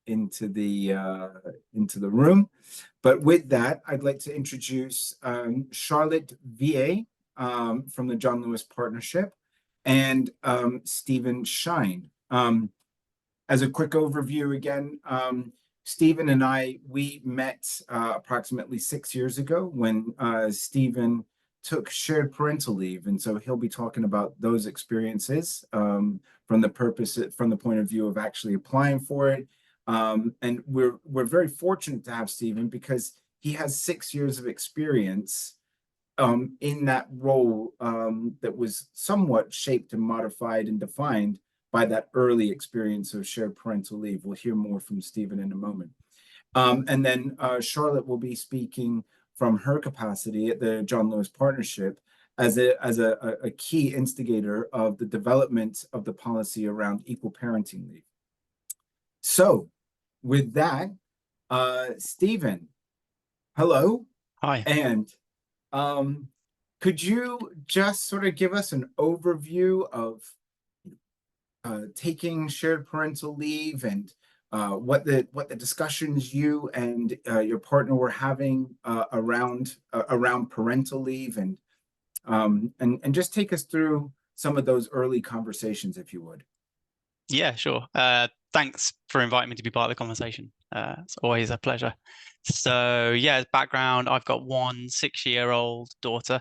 into the room. But with that, I'd like to introduce Charlotte Veillet from the John Lewis Partnership and Stephen Shine. As a quick overview again, Stephen and we met approximately 6 years ago when Stephen took shared parental leave. And so he'll be talking about those experiences from the point of view of actually applying for it. And we're very fortunate to have Stephen because he has 6 years of experience in that role that was somewhat shaped and modified and defined by that early experience of shared parental leave. We'll hear more from Stephen in a moment. And then Charlotte will be speaking from her capacity at the John Lewis Partnership as a key instigator of the development of the policy around equal parenting leave. So with that, Stephen, hello. Hi. And could you just sort of give us an overview of taking shared parental leave and what the discussions you and your partner were having around parental leave, and just take us through some of those early conversations, if you would. Yeah, sure. Thanks for inviting me to be part of the conversation. It's always a pleasure. So yeah, as background, I've got one 6-year-old daughter.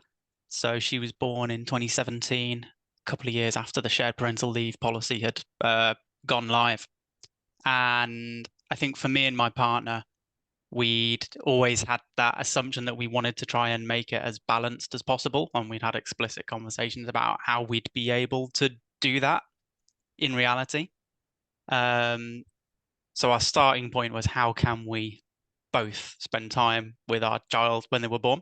So she was born in 2017, a couple of years after the shared parental leave policy had gone live. And I think for me and my partner, we'd always had that assumption that we wanted to try and make it as balanced as possible. And we'd had explicit conversations about how we'd be able to do that in reality. So our starting point was, how can we both spend time with our child when they were born?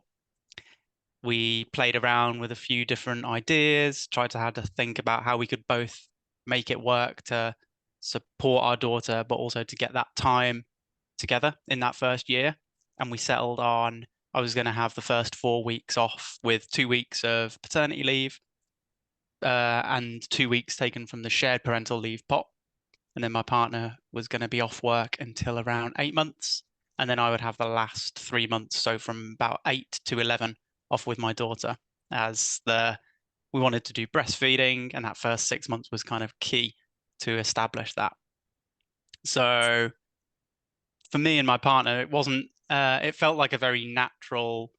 We played around with a few different ideas, tried to have to think about how we could both make it work to support our daughter, but also to get that time together in that first year. And we settled on, I was going to have the first 4 weeks off with 2 weeks of paternity leave and 2 weeks taken from the shared parental leave pot. And then my partner was going to be off work until around 8 months. And then I would have the last 3 months, so from about 8 to 11, off with my daughter, as we wanted to do breastfeeding, and that first 6 months was kind of key to establish that. So for me and my partner, it felt like a very natural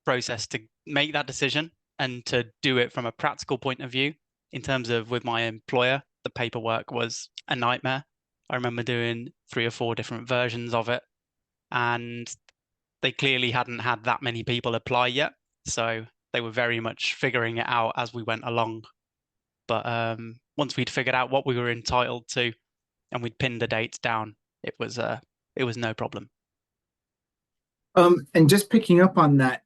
process to make that decision and to do it from a practical point of view. In terms of with my employer, the paperwork was a nightmare. I remember doing 3 or 4 different versions of it, and they clearly hadn't had that many people apply yet. So they were very much figuring it out as we went along. But once we'd figured out what we were entitled to and we'd pinned the dates down, it was no problem. And just picking up on that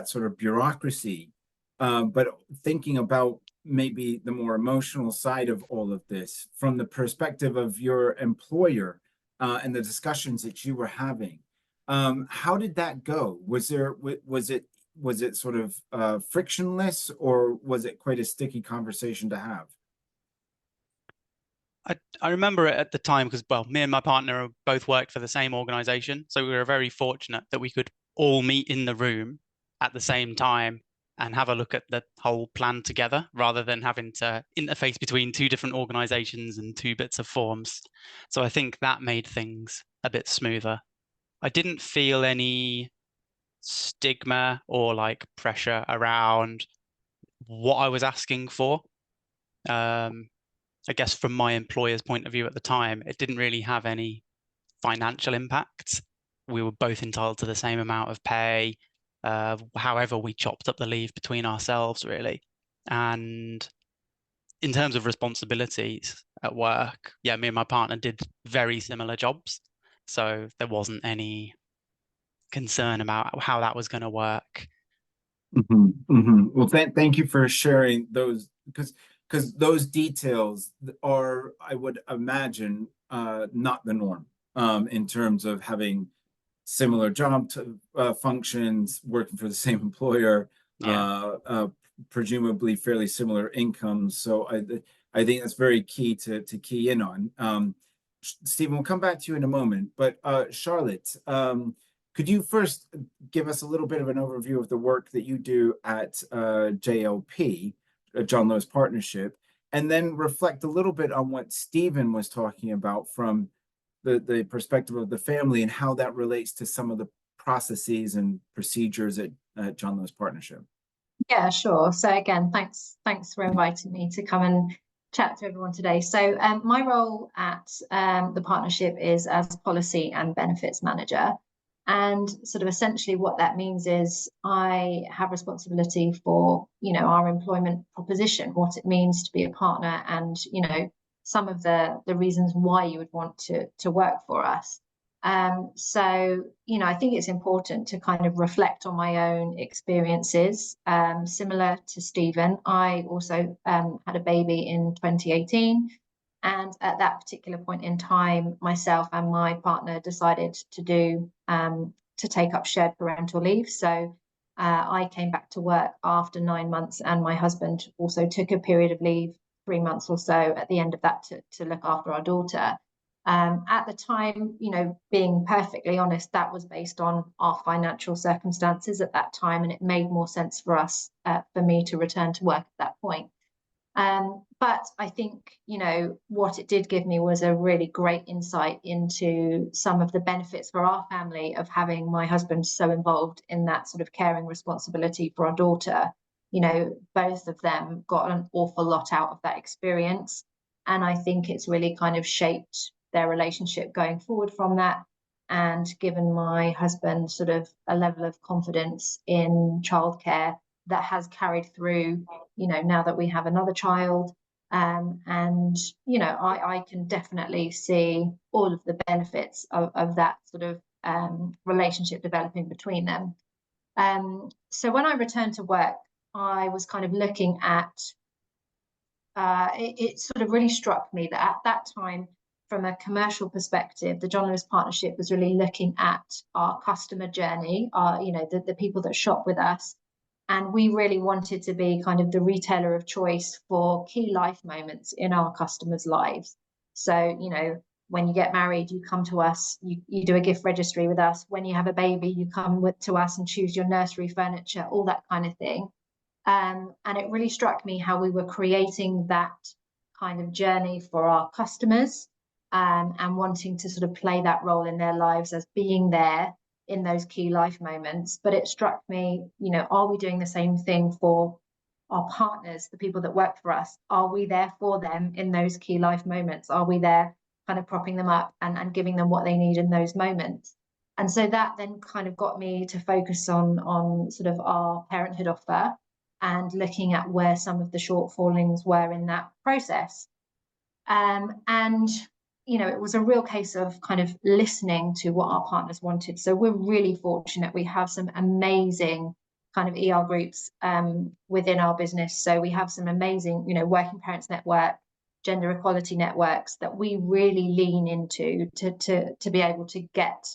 sort of bureaucracy, but thinking about maybe the more emotional side of all of this from the perspective of your employer and the discussions that you were having, how did that go? Was it sort of frictionless, or was it quite a sticky conversation to have? I remember it at the time because, well, me and my partner both worked for the same organization. So we were very fortunate that we could all meet in the room at the same time and have a look at the whole plan together, rather than having to interface between 2 different organizations and 2 bits of forms. So I think that made things a bit smoother. I didn't feel any stigma or like pressure around what I was asking for. I guess from my employer's point of view at the time, it didn't really have any financial impact. We were both entitled to the same amount of pay, however we chopped up the leave between ourselves, really. And in terms of responsibilities at work, yeah, me and my partner did very similar jobs. So there wasn't any concern about how that was going to work. Well, thank you for sharing those, because those details are, I would imagine, not the norm in terms of having similar job functions, working for the same employer, presumably fairly similar incomes. So I think that's very key to key in on. Stephen, we'll come back to you in a moment, but Charlotte, could you first give us a little bit of an overview of the work that you do at JLP, John Lewis Partnership, and then reflect a little bit on what Stephen was talking about from the perspective of the family and how that relates to some of the processes and procedures at John Lewis Partnership. Yeah, sure. So again, thanks for inviting me to come and chat to everyone today. So my role at the partnership is as policy and benefits manager. And sort of essentially what that means is I have responsibility for, our employment proposition, what it means to be a partner, and, some of the reasons why you would want to work for us. So, I think it's important to kind of reflect on my own experiences. Similar to Stephen, I also had a baby in 2018. And at that particular point in time, myself and my partner decided to take up shared parental leave. So I came back to work after 9 months, and my husband also took a period of leave, 3 months or so at the end of that to look after our daughter. At the time, being perfectly honest, that was based on our financial circumstances at that time, and it made more sense for us, for me to return to work at that point. But I think, what it did give me was a really great insight into some of the benefits for our family of having my husband so involved in that sort of caring responsibility for our daughter. Both of them got an awful lot out of that experience. And I think it's really kind of shaped their relationship going forward from that, and given my husband sort of a level of confidence in childcare that has carried through, now that we have another child. And, I can definitely see all of the benefits of that sort of relationship developing between them. So when I returned to work, I was kind of looking at, it sort of really struck me that at that time, from a commercial perspective, the John Lewis Partnership was really looking at our customer journey, the people that shop with us. And we really wanted to be kind of the retailer of choice for key life moments in our customers' lives. So, when you get married, you come to us, you do a gift registry with us. When you have a baby, you come to us and choose your nursery furniture, all that kind of thing. And it really struck me how we were creating that kind of journey for our customers, and wanting to sort of play that role in their lives as being there in those key life moments. But it struck me, are we doing the same thing for our partners, the people that work for us? Are we there for them in those key life moments? Are we there kind of propping them up and giving them what they need in those moments? And so that then kind of got me to focus on sort of our parenthood offer and looking at where some of the shortfallings were in that process. And it was a real case of kind of listening to what our partners wanted. So we're really fortunate. We have some amazing kind of ER groups within our business. So we have some amazing, working parents network, gender equality networks that we really lean into to be able to get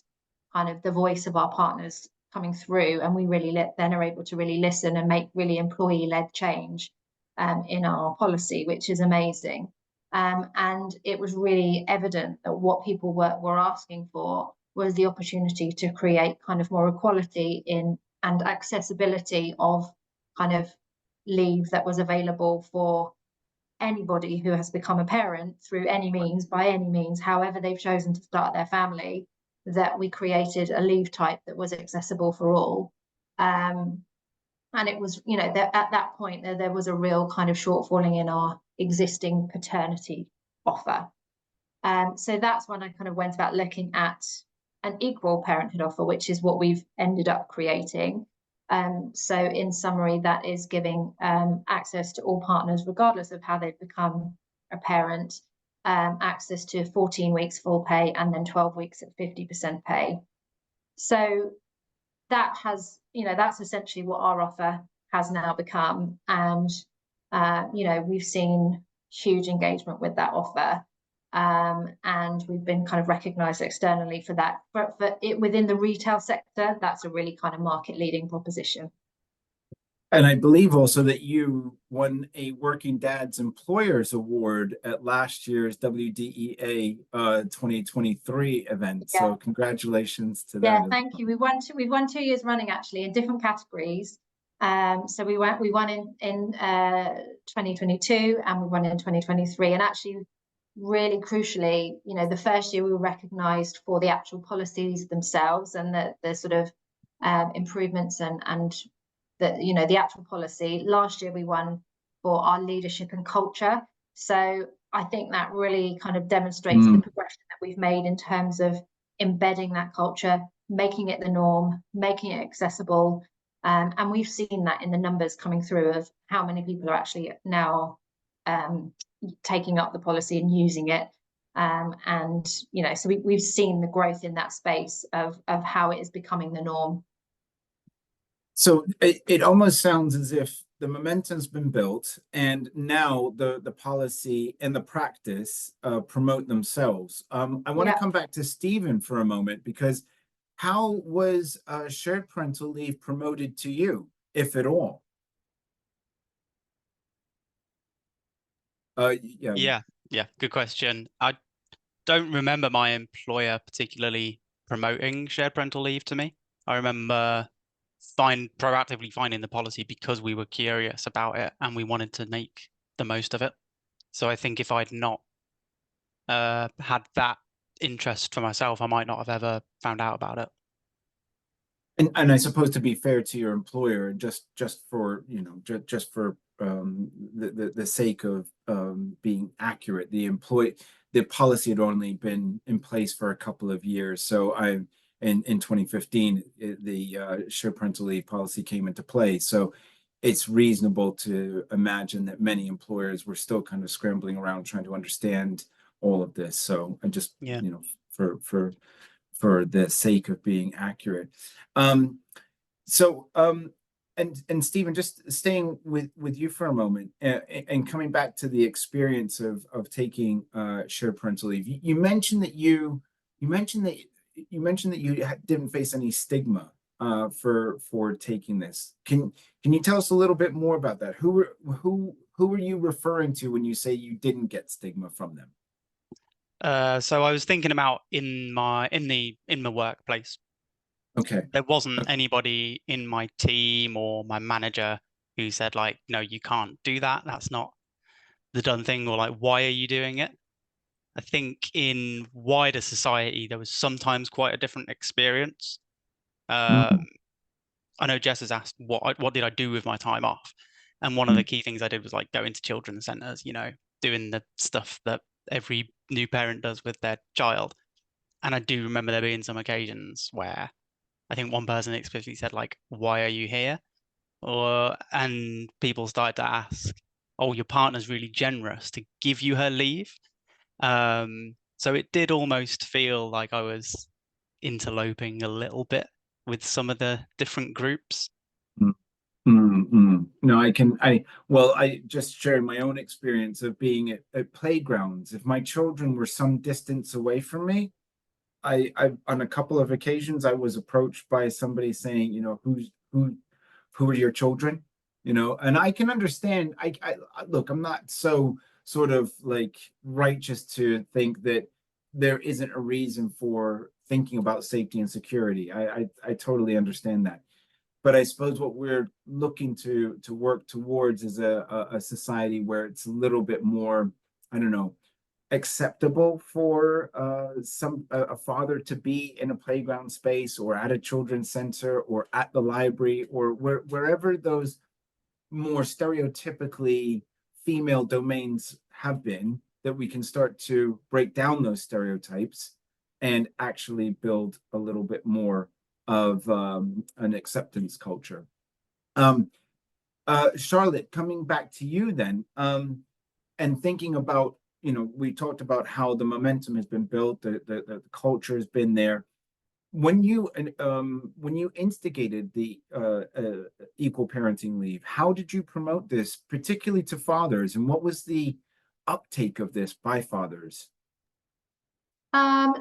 kind of the voice of our partners coming through. And we really then are able to really listen and make really employee-led change in our policy, which is amazing. And it was really evident that what people were asking for was the opportunity to create kind of more equality in and accessibility of kind of leave that was available for anybody who has become a parent through any means, by any means, however they've chosen to start their family, that we created a leave type that was accessible for all. And it was, at that point, there was a real kind of shortfalling in our existing paternity offer. So that's when I kind of went about looking at an equal parenthood offer, which is what we've ended up creating. So in summary, that is giving access to all partners, regardless of how they've become a parent, access to 14 weeks full pay and then 12 weeks at 50% pay. So that has, that's essentially what our offer has now become. And, we've seen huge engagement with that offer. And we've been kind of recognized externally for that. For it within the retail sector, that's a really kind of market leading proposition. And I believe also that you won a Working Dads Employers Award at last year's WDEA 2023 event. Yeah. So congratulations to Yeah, that. thank you. We've won 2 years running actually in different categories. So we won in 2022 and we won in 2023. And actually, really crucially, you know, the first year we were recognised for the actual policies themselves and the sort of improvements and the, you know, the actual policy. Last year we won for our leadership and culture. So I think that really kind of demonstrates the progression that we've made in terms of embedding that culture, making it the norm, making it accessible. And we've seen that in the numbers coming through of how many people are actually now taking up the policy and using it. And, you know, so we've seen the growth in that space of how it is becoming the norm. So it almost sounds as if the momentum's been built and now the policy and the practice promote themselves. I want to come back to Stephen for a moment, because how was shared parental leave promoted to you, if at all? Yeah, good question. I don't remember my employer particularly promoting shared parental leave to me. I remember proactively finding the policy because we were curious about it and we wanted to make the most of it. So I think if I'd not had that interest for myself, I might not have ever found out about it. And I suppose, to be fair to your employer, just for, you know, just for the sake of being accurate, the policy had only been in place for a couple of years. So in 2015, the shared parental leave policy came into play. So it's reasonable to imagine that many employers were still kind of scrambling around trying to understand all of this. So I just, you know, for the sake of being accurate. And Stephen, just staying with you for a moment, and coming back to the experience of taking shared parental leave. You mentioned that you didn't face any stigma for taking this. Can you tell us a little bit more about that? Who were you referring to when you say you didn't get stigma from them? So I was thinking about in the workplace. Okay. There wasn't anybody in my team or my manager who said, like, no, you can't do that. That's not the done thing, or like, why are you doing it? I think in wider society, there was sometimes quite a different experience. I know Jess has asked what did I do with my time off, and one of the key things I did was like go into children's centres, you know, doing the stuff that every new parent does with their child. And I do remember there being some occasions where I think one person explicitly said, like, why are you here? And people started to ask, oh, your partner's really generous to give you her leave. So it did almost feel like I was interloping a little bit with some of the different groups. No, I just share my own experience of being at playgrounds. If my children were some distance away from me, I on a couple of occasions I was approached by somebody saying, you know, who are your children? You know, and I can understand. I look, I'm not so sort of like righteous to think that there isn't a reason for thinking about safety and security. I totally understand that. But I suppose what we're looking to work towards is a society where it's a little bit more, I don't know, acceptable for a father to be in a playground space or at a children's center or at the library or wherever those more stereotypically female domains have been, that we can start to break down those stereotypes and actually build a little bit more of an acceptance culture. Charlotte, coming back to you then, and thinking about, you know, we talked about how the momentum has been built, the culture has been there. When you instigated the equal parenting leave, how did you promote this, particularly to fathers, and what was the uptake of this by fathers?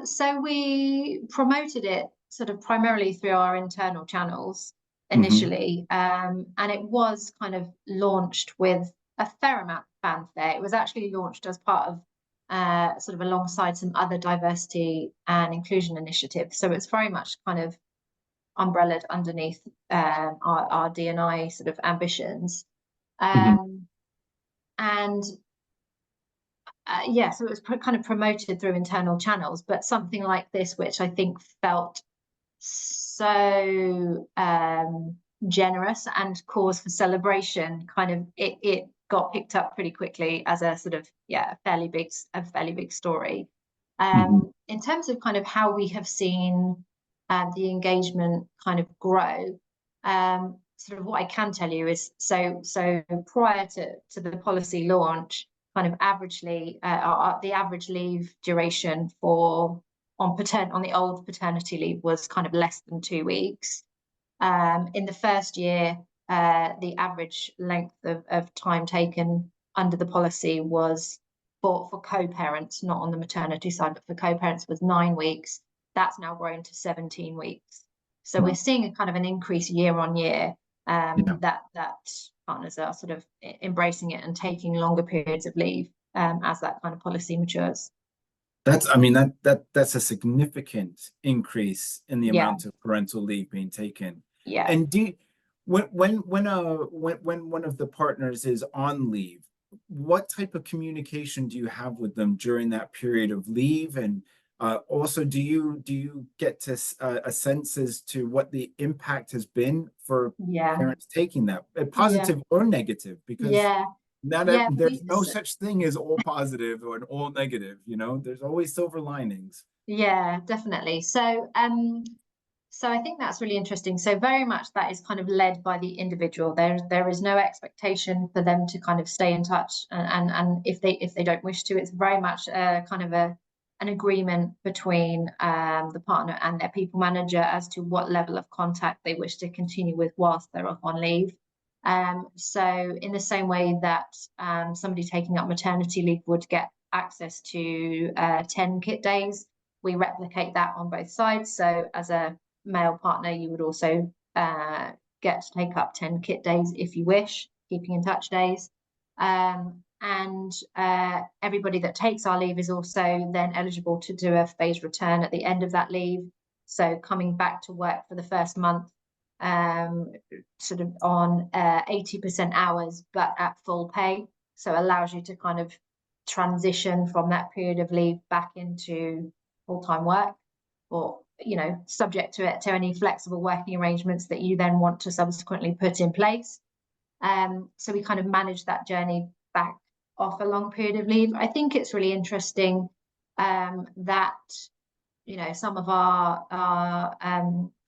So we promoted it sort of primarily through our internal channels. initially. And it was kind of launched with a fair amount of fanfare. It was actually launched as part of sort of alongside some other diversity and inclusion initiatives. So it's very much kind of umbrellaed underneath our D&I sort of ambitions. And yeah, so it was kind of promoted through internal channels, but something like this, which I think felt so generous and cause for celebration, kind of it got picked up pretty quickly as a sort of a fairly big story. In terms of kind of how we have seen the engagement kind of grow, sort of what I can tell you is so prior to the policy launch, kind of averagely the average leave duration on the old paternity leave was kind of less than 2 weeks. In the first year, the average length of time taken under the policy was for co-parents, not on the maternity side, but for co-parents was 9 weeks. That's now grown to 17 weeks. So we're seeing a kind of an increase year on year, that partners are sort of embracing it and taking longer periods of leave as that kind of policy matures. That's a significant increase in the amount of parental leave being taken. Yeah. And when one of the partners is on leave, what type of communication do you have with them during that period of leave? And also, do you get to a sense as to what the impact has been for parents taking that, positive or negative? Because there's no such thing as all positive or all negative. There's always silver linings. Yeah, definitely. So I think that's really interesting. So very much that is kind of led by the individual. There is no expectation for them to kind of stay in touch, and if they don't wish to, it's very much kind of an agreement between the partner and their people manager as to what level of contact they wish to continue with whilst they're off on leave. So in the same way that somebody taking up maternity leave would get access to 10 kit days, we replicate that on both sides. So as a male partner, you would also get to take up 10 kit days if you wish, keeping in touch days. And everybody that takes our leave is also then eligible to do a phased return at the end of that leave. So coming back to work for the first month, sort of on 80% hours, but at full pay. So allows you to kind of transition from that period of leave back into full-time work, or subject to any flexible working arrangements that you then want to subsequently put in place. So we kind of manage that journey back off a long period of leave. I think it's really interesting that some of our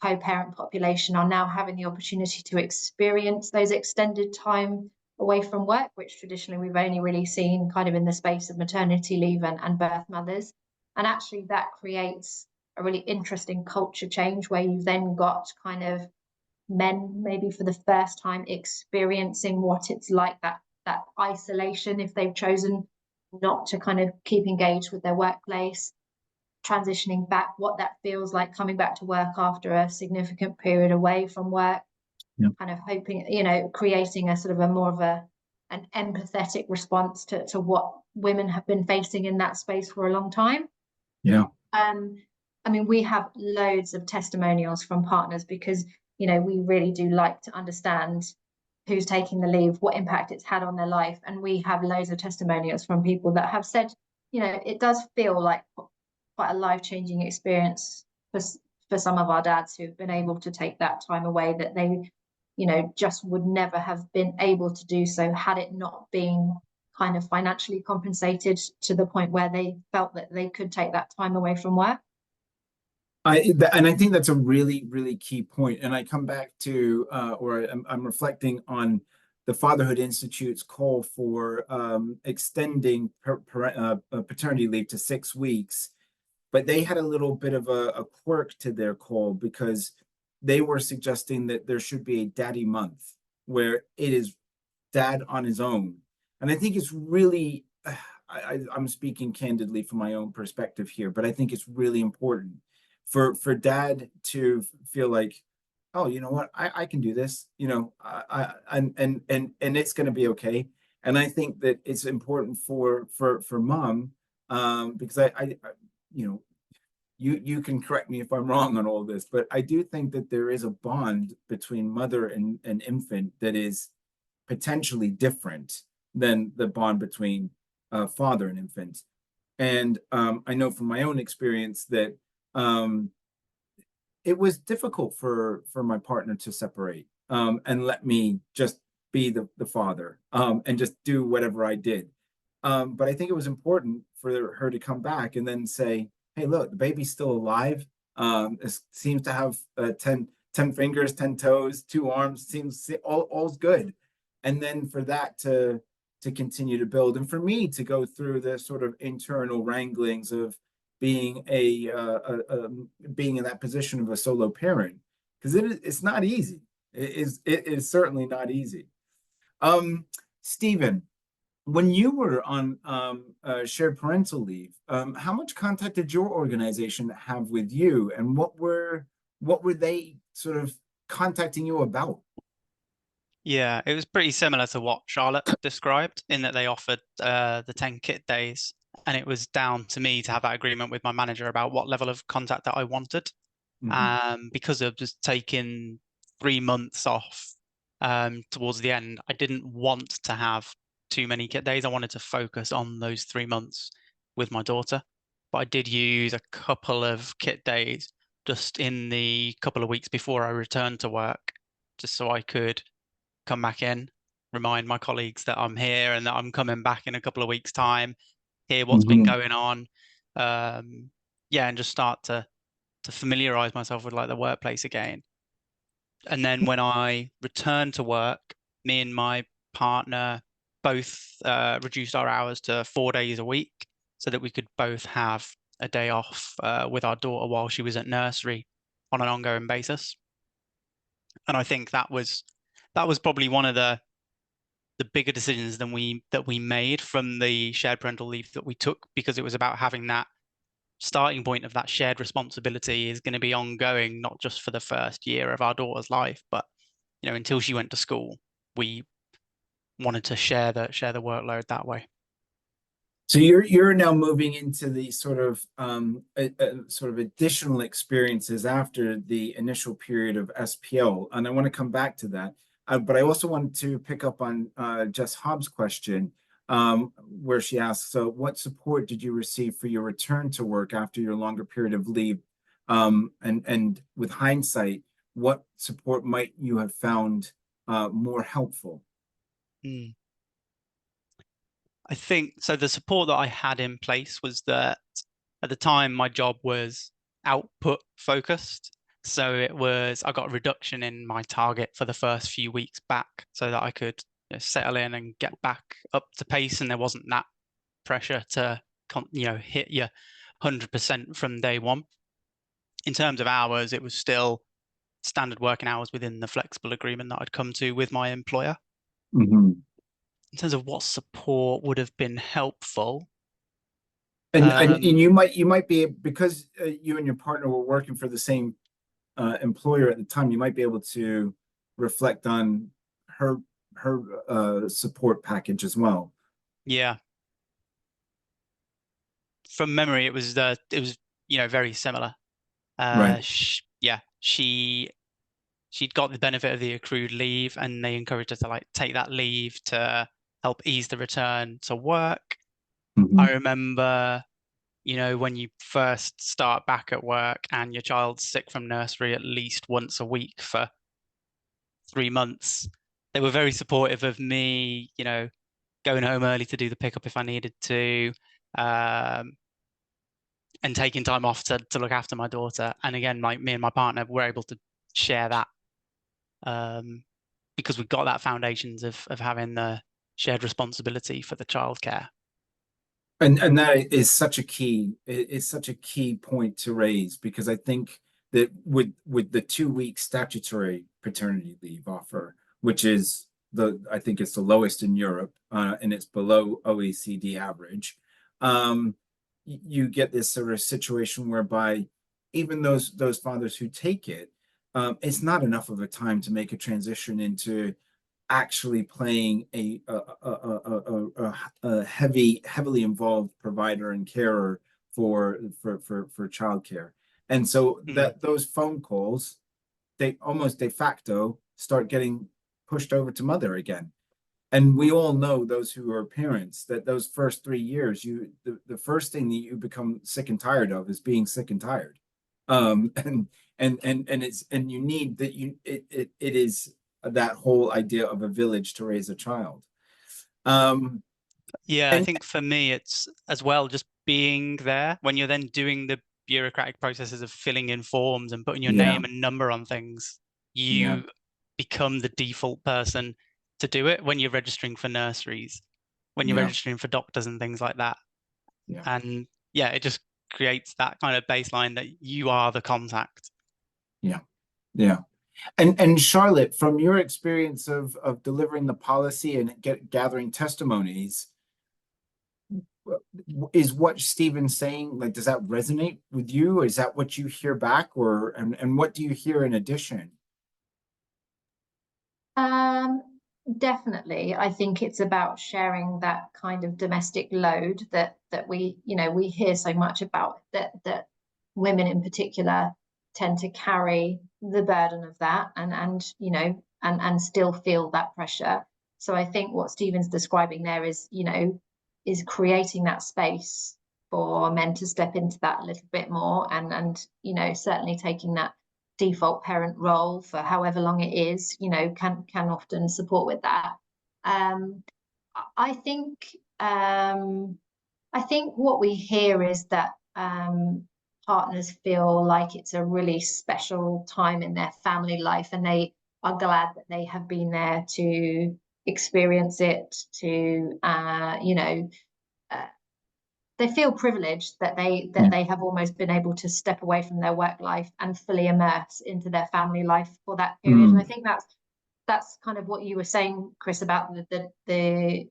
co-parent population are now having the opportunity to experience those extended time away from work, which traditionally we've only really seen kind of in the space of maternity leave and birth mothers. And actually that creates a really interesting culture change where you've then got kind of men maybe for the first time experiencing what it's like, that isolation if they've chosen not to kind of keep engaged with their workplace, transitioning back, what that feels like coming back to work after a significant period away from work, kind of hoping, creating a sort of a more of an empathetic response to what women have been facing in that space for a long time. I mean, we have loads of testimonials from partners because, we really do like to understand who's taking the leave, what impact it's had on their life. And we have loads of testimonials from people that have said, it does feel like quite a life-changing experience for some of our dads who've been able to take that time away that they, just would never have been able to do so had it not been kind of financially compensated to the point where they felt that they could take that time away from work. And I think that's a really, really key point. And I come back to, I'm reflecting on the Fatherhood Institute's call for extending paternity leave to 6 weeks. But they had a little bit of a quirk to their call because they were suggesting that there should be a daddy month where it is dad on his own. And I think it's really, I'm speaking candidly from my own perspective here, but I think it's really important for dad to feel like oh, you know what, I can do this, you know, and it's going to be okay. And I think that it's important for mom, because you know, you can correct me if I'm wrong on all this, but I do think that there is a bond between mother and infant that is potentially different than the bond between father and infant. And I know from my own experience that um, it was difficult for my partner to separate, and let me just be the father, and just do whatever I did. But I think it was important for her to come back and then say, hey, look, the baby's still alive. It seems to have 10 fingers, 10 toes, 2 arms, seems all's good. And then for that to continue to build, and for me to go through the sort of internal wranglings of being being in that position of a solo parent, because it's not easy. It is certainly not easy. Stephen, when you were on shared parental leave, how much contact did your organization have with you, and what were they sort of contacting you about? Yeah, it was pretty similar to what Charlotte described in that they offered the 10 kit days, and it was down to me to have that agreement with my manager about what level of contact that I wanted. Because of just taking 3 months off towards the end, I didn't want to have too many kit days. I wanted to focus on those 3 months with my daughter. But I did use a couple of kit days just in the couple of weeks before I returned to work, just so I could come back in, remind my colleagues that I'm here and that I'm coming back in a couple of weeks' time, hear what's been going on. Yeah, and just start to familiarize myself with like the workplace again. And then when I returned to work, me and my partner both reduced our hours to 4 days a week so that we could both have a day off with our daughter while she was at nursery on an ongoing basis. And I think that was probably one of the bigger decisions that we made from the shared parental leave that we took, because it was about having that starting point of that shared responsibility is going to be ongoing, not just for the first year of our daughter's life, but until she went to school. We wanted to share the workload that way. So you're now moving into the sort of sort of additional experiences after the initial period of SPL, and I want to come back to that. But I also wanted to pick up on Jess Hobbs' question, where she asks, so what support did you receive for your return to work after your longer period of leave? And with hindsight, what support might you have found more helpful? I think so. The support that I had in place was that at the time my job was output focused. So I got a reduction in my target for the first few weeks back so that I could settle in and get back up to pace, and there wasn't that pressure to hit your 100% from day one. In terms of hours, it was still standard working hours within the flexible agreement that I'd come to with my employer. In terms of what support would have been helpful, and you might be, because you and your partner were working for the same employer at the time, you might be able to reflect on her support package as well. Yeah. From memory, it was very similar. Right. She'd got the benefit of the accrued leave, and they encouraged her to like take that leave to help ease the return to work. I remember, when you first start back at work and your child's sick from nursery at least once a week for 3 months, they were very supportive of me, going home early to do the pickup if I needed to, and taking time off to look after my daughter. And again, like me and my partner were able to share that, because we've got that foundations of having the shared responsibility for the childcare. And that is such a key, it's such a key point to raise, because I think that with the 2 week statutory paternity leave offer, which is I think it's the lowest in Europe, and it's below OECD average, you get this sort of situation whereby even those fathers who take it, it's not enough of a time to make a transition into actually playing a heavily involved provider and carer for childcare. And so that those phone calls, they almost de facto start getting pushed over to mother again. And we all know, those who are parents, that those first 3 years, the first thing that you become sick and tired of is being sick and tired. And you need that, it is that whole idea of a village to raise a child. Yeah, I think for me, it's as well just being there when you're then doing the bureaucratic processes of filling in forms and putting your name and number on things. You become the default person to do it when you're registering for nurseries, when you're registering for doctors and things like that. And yeah, it just creates that kind of baseline that you are the contact. Yeah. And Charlotte, from your experience of delivering the policy and gathering testimonies, is what Stephen's saying, like, does that resonate with you? Is that what you hear back, or and what do you hear in addition? Definitely. I think it's about sharing that kind of domestic load that we hear so much about, that women in particular tend to carry the burden of that, and still feel that pressure. So I think what Stephen's describing there is creating that space for men to step into that a little bit more, and certainly taking that default parent role for however long it is, can often support with that. I think what we hear is that partners feel like it's a really special time in their family life, and they are glad that they have been there to experience it, to they feel privileged that they have almost been able to step away from their work life and fully immerse into their family life for that period. And I think that's kind of what you were saying, Chris, about the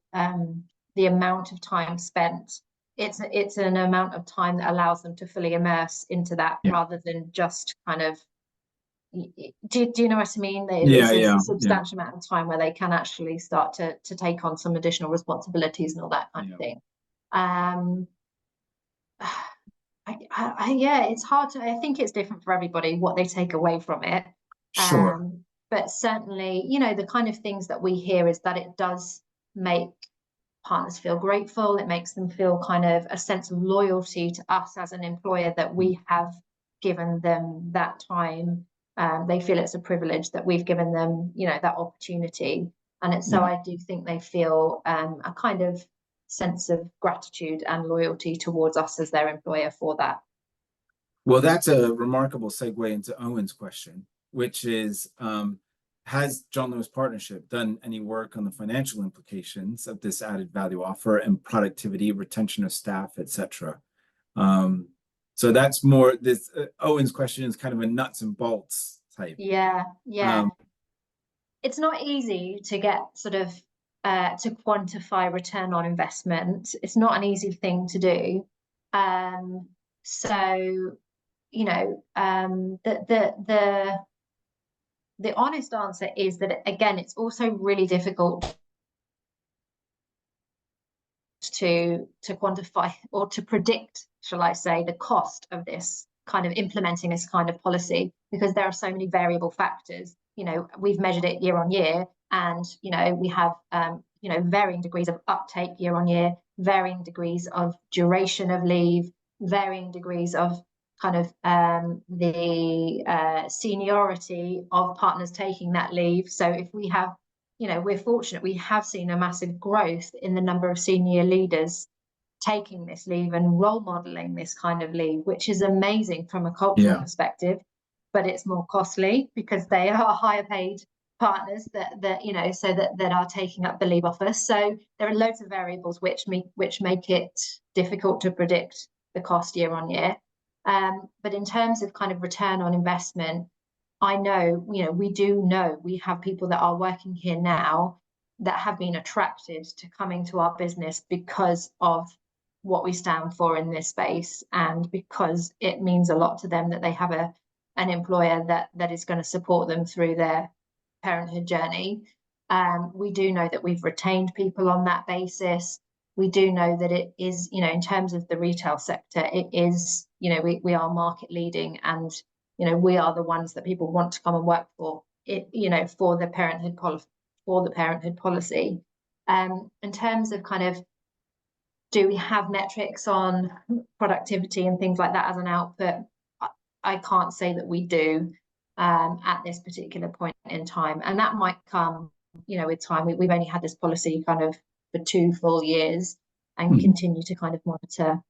amount of time spent. It's an amount of time that allows them to fully immerse into that, rather than just kind of, do you know what I mean? It's a substantial amount of time where they can actually start to take on some additional responsibilities and all that kind of thing. It's hard to, I think it's different for everybody what they take away from it. Sure. But certainly, the kind of things that we hear is that it does make partners feel grateful. It makes them feel kind of a sense of loyalty to us as an employer, that we have given them that time. They feel it's a privilege that we've given them, that opportunity. And so I do think they feel a kind of sense of gratitude and loyalty towards us as their employer for that. Well, that's a remarkable segue into Owen's question, which is, has John Lewis Partnership done any work on the financial implications of this added value offer and productivity, retention of staff, etc.? So that's more this. Owen's question is kind of a nuts and bolts type. It's not easy to get sort of to quantify return on investment. It's not an easy thing to do. The honest answer is that, again, it's also really difficult to quantify or to predict, shall I say, the cost of this kind of implementing this kind of policy, because there are so many variable factors. We've measured it year on year, and we have varying degrees of uptake year on year, varying degrees of duration of leave, varying degrees of kind of the seniority of partners taking that leave. So if we have, we're fortunate, we have seen a massive growth in the number of senior leaders taking this leave and role modeling this kind of leave, which is amazing from a cultural perspective, but it's more costly because they are higher paid partners that are taking up the leave offer. So there are loads of variables which make it difficult to predict the cost year on year. But in terms of kind of return on investment, I know, we have people that are working here now that have been attracted to coming to our business because of what we stand for in this space, and because it means a lot to them that they have an employer that is going to support them through their parenthood journey. We do know that we've retained people on that basis. We do know that it is, in terms of the retail sector, it is, we are market leading, and, we are the ones that people want to come and work for it, for the parenthood policy. In terms of kind of, do we have metrics on productivity and things like that as an output? I can't say that we do at this particular point in time, and that might come, with time. We've only had this policy kind of for 2 full years, and continue to kind of monitor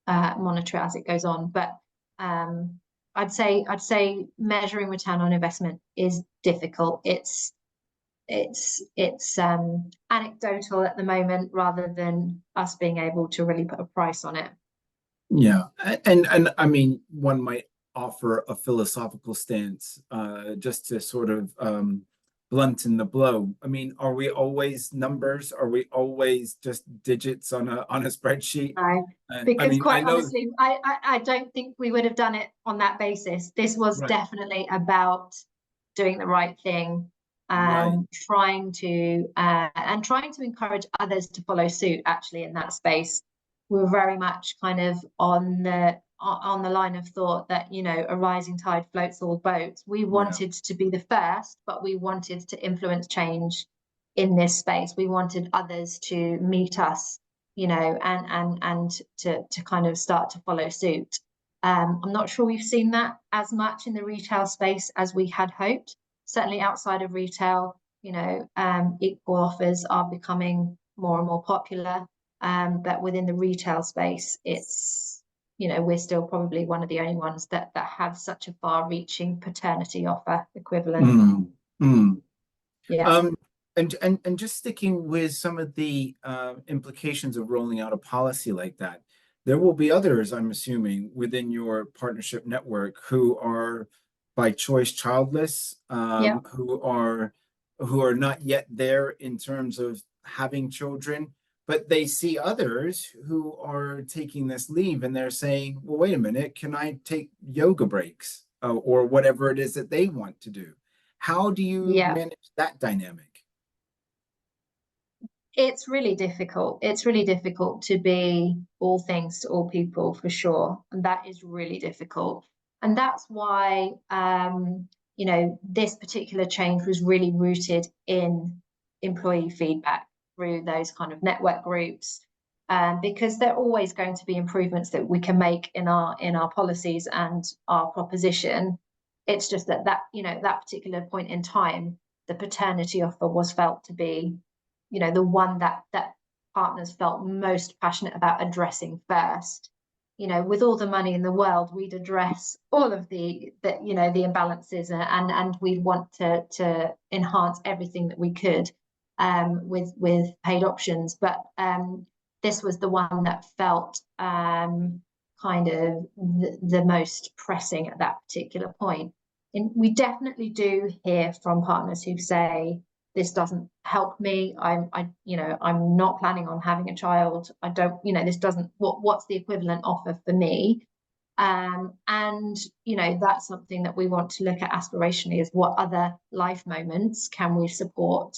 it as it goes on. But I'd say measuring return on investment is difficult. It's anecdotal at the moment, rather than us being able to really put a price on it. Yeah, and I mean, one might offer a philosophical stance, just to sort of blunten the blow. I mean, are we always numbers? Are we always just digits on a spreadsheet? No, because I mean, quite honestly, I don't think we would have done it on that basis. This was definitely about doing the right thing, trying to encourage others to follow suit. Actually, in that space, we were very much kind of on the line of thought that, a rising tide floats all boats. We wanted to be the first, but we wanted to influence change in this space. We wanted others to meet us, and to kind of start to follow suit. I'm not sure we've seen that as much in the retail space as we had hoped. Certainly outside of retail, equal offers are becoming more and more popular. But within the retail space, it's, we're still probably one of the only ones that have such a far-reaching paternity offer equivalent. Yeah. And just sticking with some of the implications of rolling out a policy like that, there will be others, I'm assuming, within your partnership network who are by choice childless, who are not yet there in terms of having children, but they see others who are taking this leave and they're saying, well, wait a minute, can I take yoga breaks or whatever it is that they want to do? How do you manage that dynamic? It's really difficult. It's really difficult to be all things to all people, for sure. And that is really difficult. And that's why, this particular change was really rooted in employee feedback through those kind of network groups, because there are always going to be improvements that we can make in our policies and our proposition. It's just that particular point in time, the paternity offer was felt to be, the one that partners felt most passionate about addressing first. With all the money in the world, we'd address all of the imbalances, and we'd want to enhance everything that we could with paid options. But this was the one that felt kind of the most pressing at that particular point. And we definitely do hear from partners who say, this doesn't help me. I'm not planning on having a child. I don't, this doesn't, what's the equivalent offer for me? And, that's something that we want to look at aspirationally, is what other life moments can we support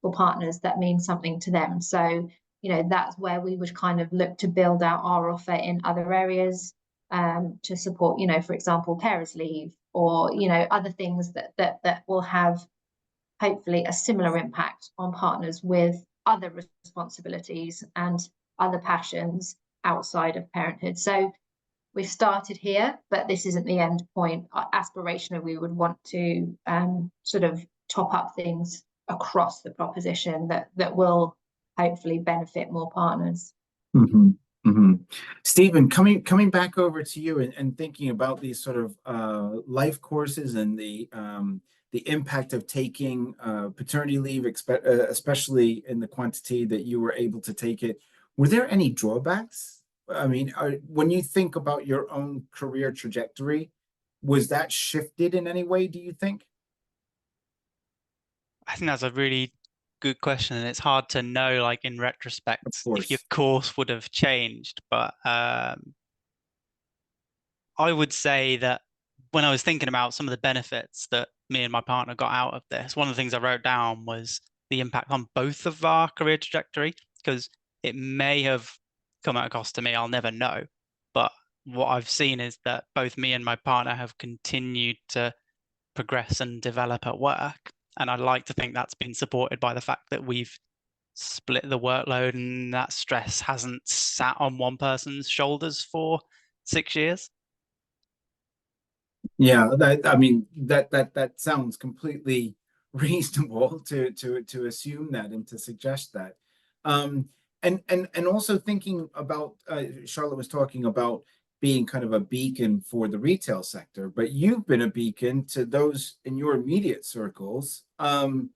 for partners that mean something to them. So, that's where we would kind of look to build out our offer in other areas, to support, for example, carers leave, or, other things that will have hopefully a similar impact on partners with other responsibilities and other passions outside of parenthood. So we've started here, but this isn't the end point. Aspirationally, we would want to sort of top up things across the proposition that will hopefully benefit more partners. Stephen, coming back over to you and thinking about these sort of life courses and the impact of taking paternity leave, especially in the quantity that you were able to take it, were there any drawbacks? I mean, when you think about your own career trajectory, was that shifted in any way, do you think? I think that's a really good question, and it's hard to know, like, in retrospect, if your course would have changed. But I would say that when I was thinking about some of the benefits that me and my partner got out of this, one of the things I wrote down was the impact on both of our career trajectory, because it may have come at a cost to me, I'll never know. But what I've seen is that both me and my partner have continued to progress and develop at work. And I'd like to think that's been supported by the fact that we've split the workload and that stress hasn't sat on one person's shoulders for 6 years. Yeah, I mean that sounds completely reasonable to assume that and to suggest that. And also thinking about Charlotte was talking about being kind of a beacon for the retail sector, but you've been a beacon to those in your immediate circles, and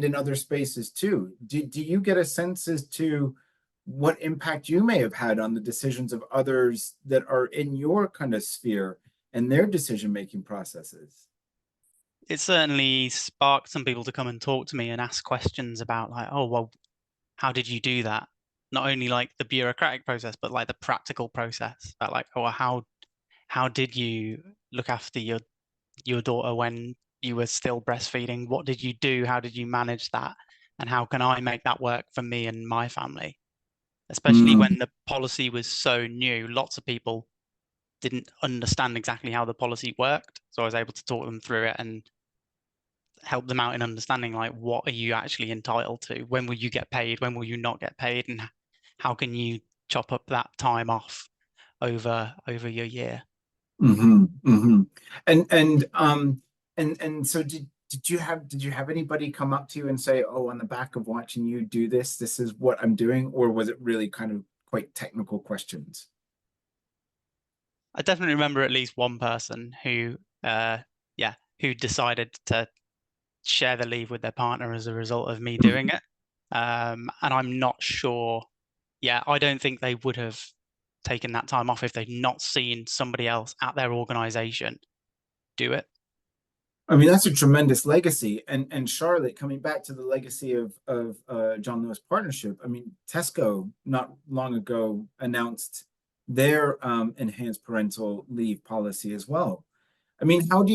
in other spaces too. Do you get a sense as to what impact you may have had on the decisions of others that are in your kind of sphere and their decision-making processes? It certainly sparked some people to come and talk to me and ask questions about, like, oh, well, how did you do that? Not only like the bureaucratic process, but like the practical process. About like, oh, how did you look after your daughter when you were still breastfeeding? What did you do? How did you manage that? And how can I make that work for me and my family? Especially when the policy was so new, lots of people didn't understand exactly how the policy worked. So I was able to talk them through it and help them out in understanding, like, what are you actually entitled to? When will you get paid? When will you not get paid? And how can you chop up that time off over your year? And so did you have anybody come up to you and say, oh, on the back of watching you do this, this is what I'm doing? Or was it really kind of quite technical questions? I definitely remember at least one person who, who decided to share the leave with their partner as a result of me doing it. And I'm not sure. Yeah, I don't think they would have taken that time off if they'd not seen somebody else at their organization do it. I mean, that's a tremendous legacy. And Charlotte, coming back to the legacy of John Lewis Partnership, I mean, Tesco not long ago announced their enhanced parental leave policy as well. I mean, how do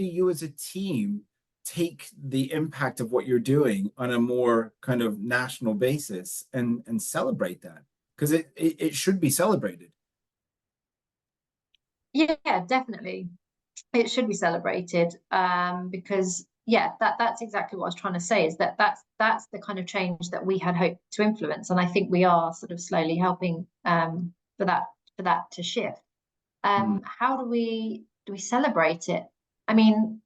you as a team take the impact of what you're doing on a more kind of national basis and celebrate that? Because it should be celebrated. Yeah, definitely. It should be celebrated, because that's exactly what I was trying to say, is that's the kind of change that we had hoped to influence, and I think we are sort of slowly helping for that to shift. How do we celebrate it? I mean,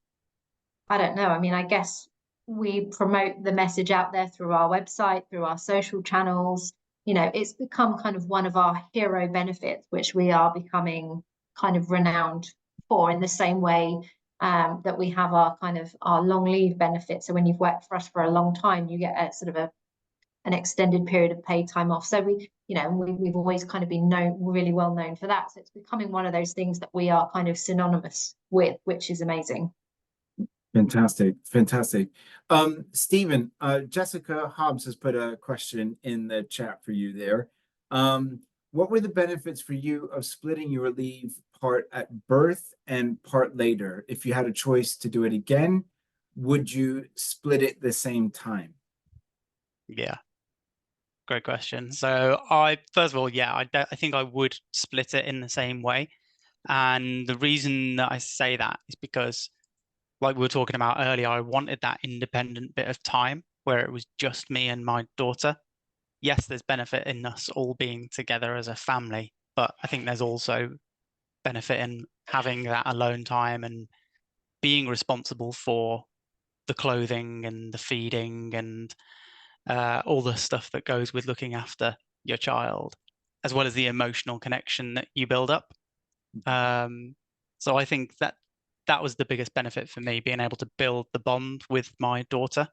I don't know. I mean, I guess we promote the message out there through our website, through our social channels. It's become kind of one of our hero benefits, which we are becoming kind of renowned for, in the same way that we have our kind of our long leave benefit. So when you've worked for us for a long time, you get a sort of an extended period of paid time off. So we've always kind of been really well known for that. So it's becoming one of those things that we are kind of synonymous with, which is amazing. Fantastic. Stephen, Jessica Hobbs has put a question in the chat for you there. What were the benefits for you of splitting your leave part at birth and part later? If you had a choice to do it again, would you split it the same time? Yeah, great question. So I think I would split it in the same way. And the reason that I say that is because, like we were talking about earlier, I wanted that independent bit of time where it was just me and my daughter. Yes, there's benefit in us all being together as a family, but I think there's also benefit in having that alone time and being responsible for the clothing and the feeding and all the stuff that goes with looking after your child, as well as the emotional connection that you build up. So I think that was the biggest benefit for me, being able to build the bond with my daughter,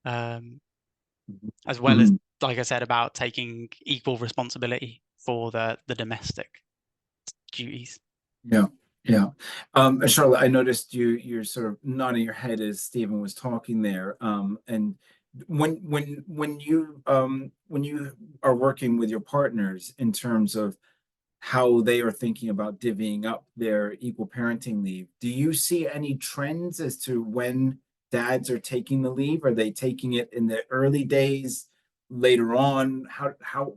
as well as, like I said, about taking equal responsibility for the domestic duties. Yeah. Charlotte, I noticed you're sort of nodding your head as Stephen was talking there. And when you are working with your partners in terms of how they are thinking about divvying up their equal parenting leave. Do you see any trends as to when dads are taking the leave? Are they taking it in the early days, later on?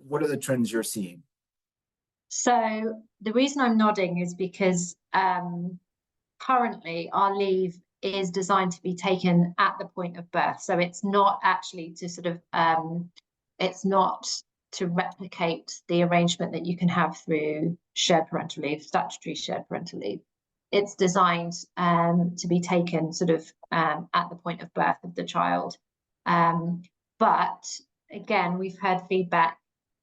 What are the trends you're seeing? So the reason I'm nodding is because currently our leave is designed to be taken at the point of birth. So it's not actually to sort of it's not to replicate the arrangement that you can have through shared parental leave, statutory shared parental leave. It's designed to be taken sort of at the point of birth of the child. But again, we've heard feedback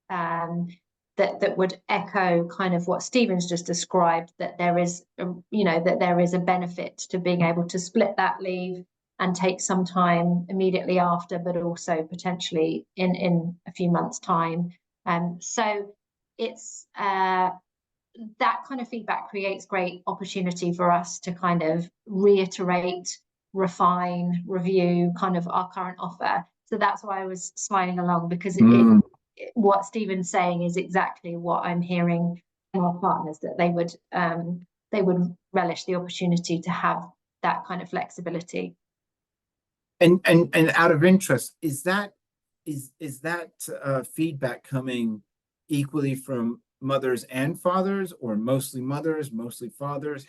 that would echo kind of what Stephen's just described, that there is, that there is a benefit to being able to split that leave and take some time immediately after, but also potentially in a few months' time. So it's that kind of feedback creates great opportunity for us to kind of reiterate, refine, review kind of our current offer. So that's why I was smiling along, because what Stephen's saying is exactly what I'm hearing from our partners, that they would relish the opportunity to have that kind of flexibility. And out of interest, is that feedback coming equally from mothers and fathers, or mostly mothers, mostly fathers?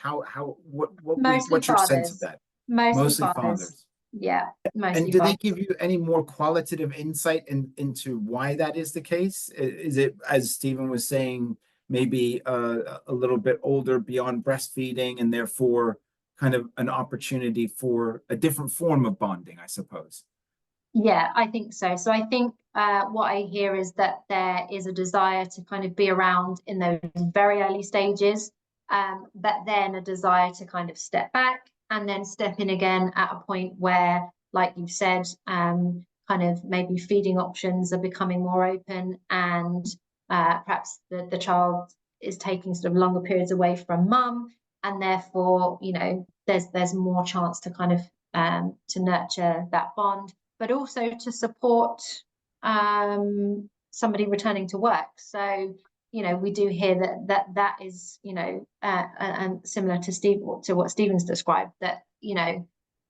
What's your sense of that? Mostly fathers. Yeah, mostly. And do they give you any more qualitative insight into why that is the case? Is it, as Stephen was saying, maybe a little bit older, beyond breastfeeding, and therefore kind of an opportunity for a different form of bonding, I suppose? Yeah, I think so. So I think what I hear is that there is a desire to kind of be around in those very early stages, but then a desire to kind of step back and then step in again at a point where, like you've said, kind of maybe feeding options are becoming more open, and perhaps the child is taking sort of longer periods away from mum, and therefore, there's more chance to kind of to nurture that bond, but also to support somebody returning to work. So, we do hear that is, and similar to what Stephen's described, that,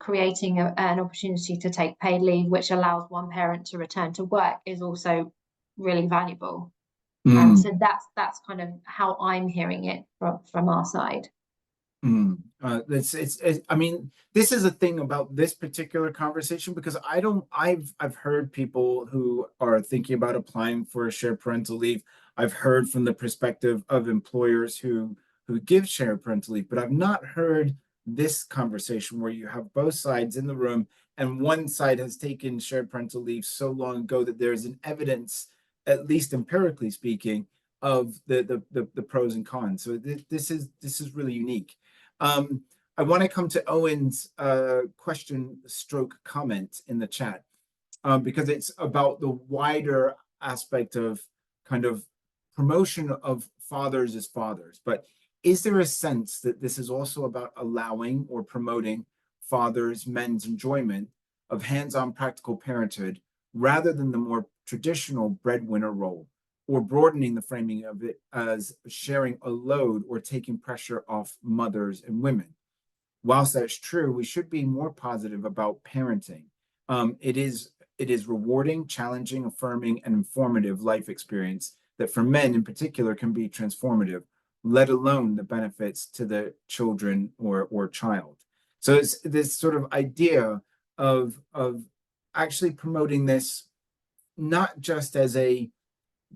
creating an opportunity to take paid leave, which allows one parent to return to work, is also really valuable. So that's kind of how I'm hearing it from our side. I mean, this is a thing about this particular conversation, because I've heard people who are thinking about applying for a shared parental leave. I've heard from the perspective of employers who give shared parental leave, but I've not heard this conversation where you have both sides in the room, and one side has taken shared parental leave so long ago that there's an evidence, at least empirically speaking, of the pros and cons. So this is really unique. I want to come to Owen's question stroke comment in the chat, because it's about the wider aspect of kind of promotion of fathers as fathers. But is there a sense that this is also about allowing or promoting fathers, men's enjoyment of hands-on practical parenthood, rather than the more traditional breadwinner role, or broadening the framing of it as sharing a load or taking pressure off mothers and women? Whilst that's true, we should be more positive about parenting. It is rewarding, challenging, affirming, and informative life experience that for men in particular can be transformative, let alone the benefits to the children or child. So it's this sort of idea of actually promoting this, not just as a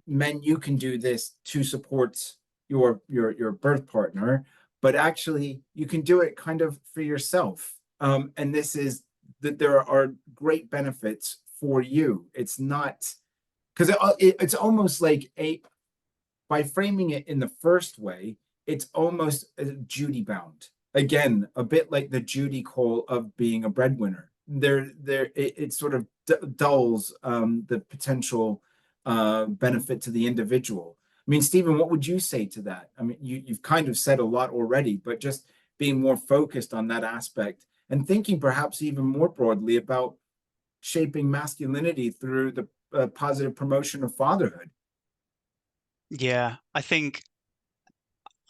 men, you can do this to support your birth partner, but actually you can do it kind of for yourself. And this is that there are great benefits for you. It's not, because it's almost like by framing it in the first way, it's almost duty bound. Again, a bit like the duty call of being a breadwinner. It sort of dulls the potential benefit to the individual. I mean, Stephen, what would you say to that? I mean, you've kind of said a lot already, but just being more focused on that aspect and thinking perhaps even more broadly about shaping masculinity through the positive promotion of fatherhood. Yeah, I think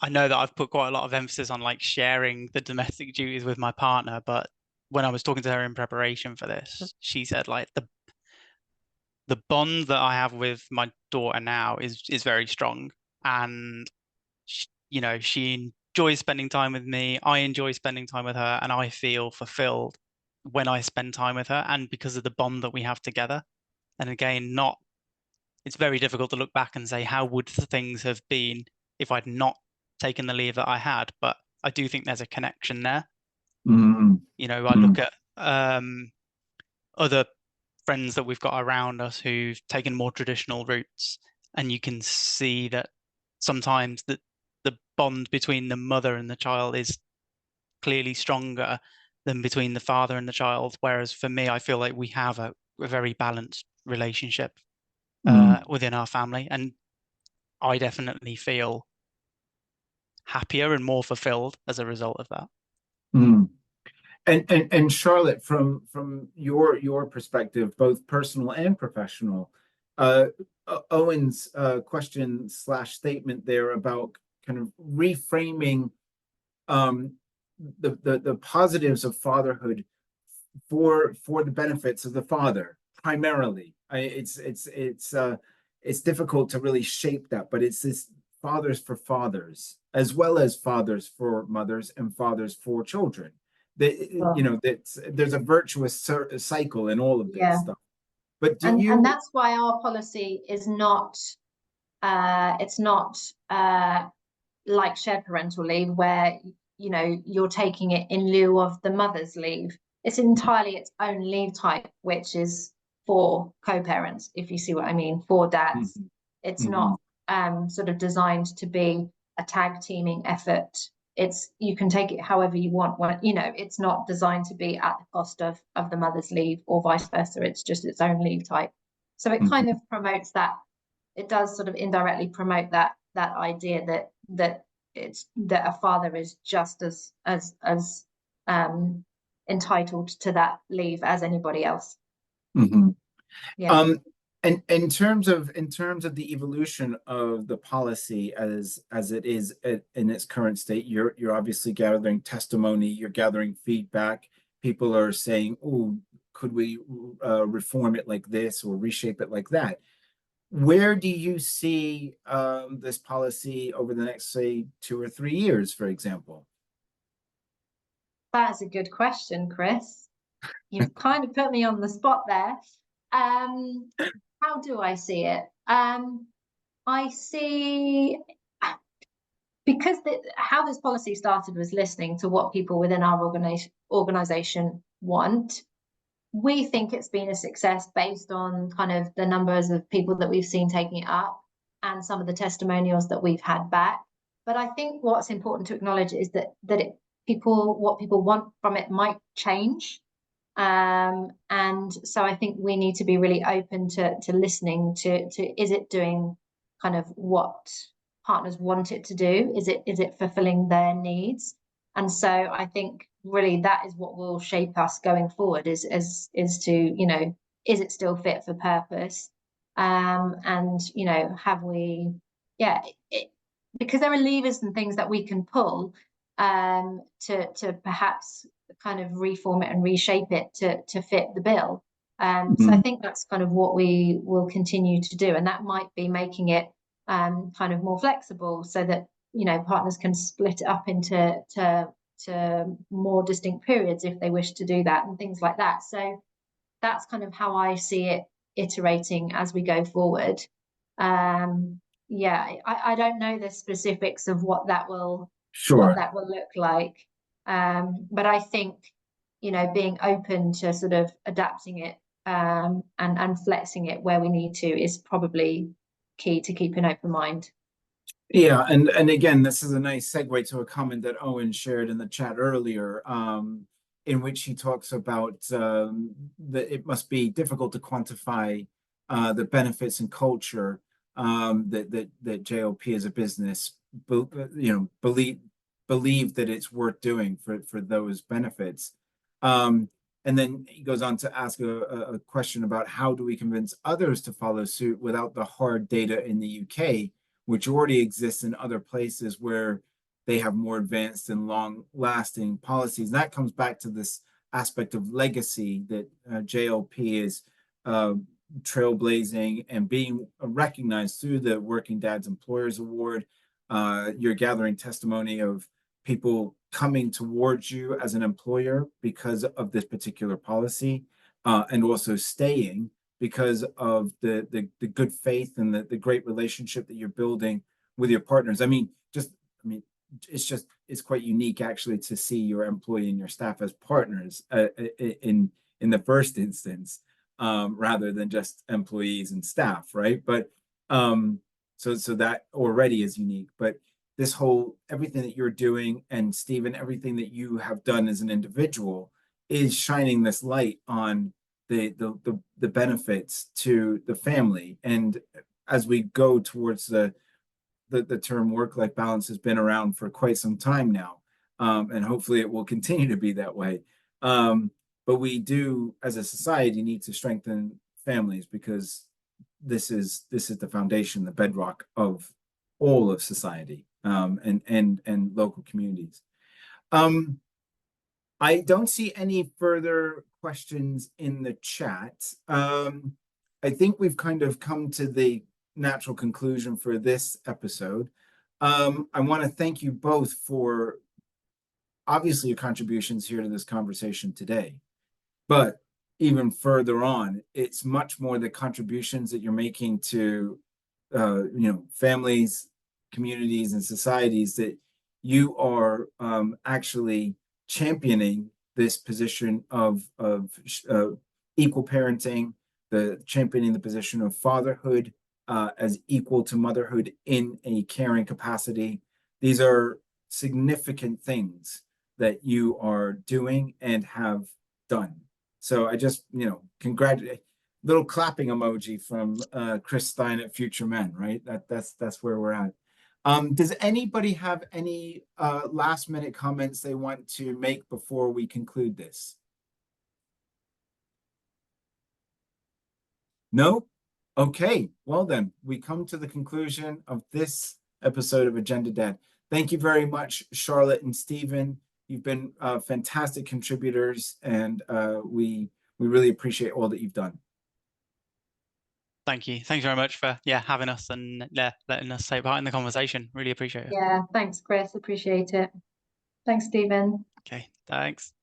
I know that I've put quite a lot of emphasis on like sharing the domestic duties with my partner, but when I was talking to her in preparation for this, she said like the bond that I have with my daughter now is very strong, and she enjoys spending time with me. I enjoy spending time with her, and I feel fulfilled when I spend time with her, and because of the bond that we have together. And again, it's very difficult to look back and say how would things have been if I'd not taken the leave that I had, but I do think there's a connection there. Mm-hmm. I look at other friends that we've got around us who've taken more traditional routes, and you can see that sometimes the bond between the mother and the child is clearly stronger than between the father and the child. Whereas for me, I feel like we have a very balanced relationship within our family, and I definitely feel happier and more fulfilled as a result of that. Mm. And Charlotte, from your perspective, both personal and professional, Owen's question / statement there about kind of reframing the positives of fatherhood for the benefits of the father primarily. It's difficult to really shape that, but it's this fathers for fathers as well as fathers for mothers and fathers for children. There's a virtuous cycle in all of this stuff. But and that's why our policy is not it's not like shared parental leave where you're taking it in lieu of the mother's leave. It's entirely its own leave type, which is for co-parents, if you see what I mean, for dads. Mm-hmm. It's not sort of designed to be a tag teaming effort. You can take it however you want. It's not designed to be at the cost of the mother's leave or vice versa. It's just its own leave type. So it kind of promotes that. It does sort of indirectly promote that idea that a father is just as entitled to that leave as anybody else. Mm-hmm. Yeah. And in terms of the evolution of the policy as it is in its current state, you're obviously gathering testimony, you're gathering feedback. People are saying, "Oh, could we reform it like this or reshape it like that?" Where do you see this policy over the next, say, 2 or 3 years, for example? That's a good question, Chris. You've kind of put me on the spot there. How do I see it? I see, because how this policy started was listening to what people within our organization want. We think it's been a success based on kind of the numbers of people that we've seen taking it up and some of the testimonials that we've had back. But I think what's important to acknowledge is that what people want from it might change. And so I think we need to be really open to listening to is it doing kind of what partners want it to do? Is it fulfilling their needs? And so I think really that is what will shape us going forward is to, is it still fit for purpose? And have we, because there are levers and things that we can pull to perhaps kind of reform it and reshape it to fit the bill. So I think that's kind of what we will continue to do, and that might be making it kind of more flexible so that partners can split it up into more distinct periods if they wish to do that and things like that. So that's kind of how I see it iterating as we go forward. I don't know the specifics of what that will look like. But I think, being open to sort of adapting it and flexing it where we need to is probably key to keep an open mind. Yeah, and again, this is a nice segue to a comment that Owen shared in the chat earlier, in which he talks about that it must be difficult to quantify the benefits and culture that JOP as a business believe that it's worth doing for those benefits. And then he goes on to ask a question about how do we convince others to follow suit without the hard data in the UK, which already exists in other places where they have more advanced and long-lasting policies. And that comes back to this aspect of legacy that JLP is trailblazing and being recognized through the Working Dads Employers Award. You're gathering testimony of people coming towards you as an employer because of this particular policy, and also staying because of the good faith and the great relationship that you're building with your partners. I mean, it's quite unique actually to see your employee and your staff as partners in the first instance, rather than just employees and staff, right? But so that already is unique. But this whole everything that you're doing, and Stephen, everything that you have done as an individual is shining this light on the benefits to the family. And as we go towards the term work-life balance has been around for quite some time now, and hopefully it will continue to be that way. But we do, as a society, need to strengthen families, because this is the foundation, the bedrock of all of society, and local communities. I don't see any further questions in the chat. I think we've kind of come to the natural conclusion for this episode. I want to thank you both for obviously your contributions here to this conversation today, but even further on, it's much more the contributions that you're making to families, communities, and societies, that you are actually championing this position of equal parenting, championing the position of fatherhood as equal to motherhood in a caring capacity. These are significant things that you are doing and have done. So I just, congratulate. Little clapping emoji from Chris Stein at Future Men, right? That's where we're at. Does anybody have any last minute comments they want to make before we conclude this? No? Okay, well then, we come to the conclusion of this episode of Agenda Dad. Thank you very much, Charlotte and Stephen. You've been fantastic contributors, and we really appreciate all that you've done. Thank you. Thanks very much for having us and letting us take part in the conversation. Really appreciate it. Yeah, thanks, Chris. Appreciate it. Thanks, Stephen. Okay, thanks.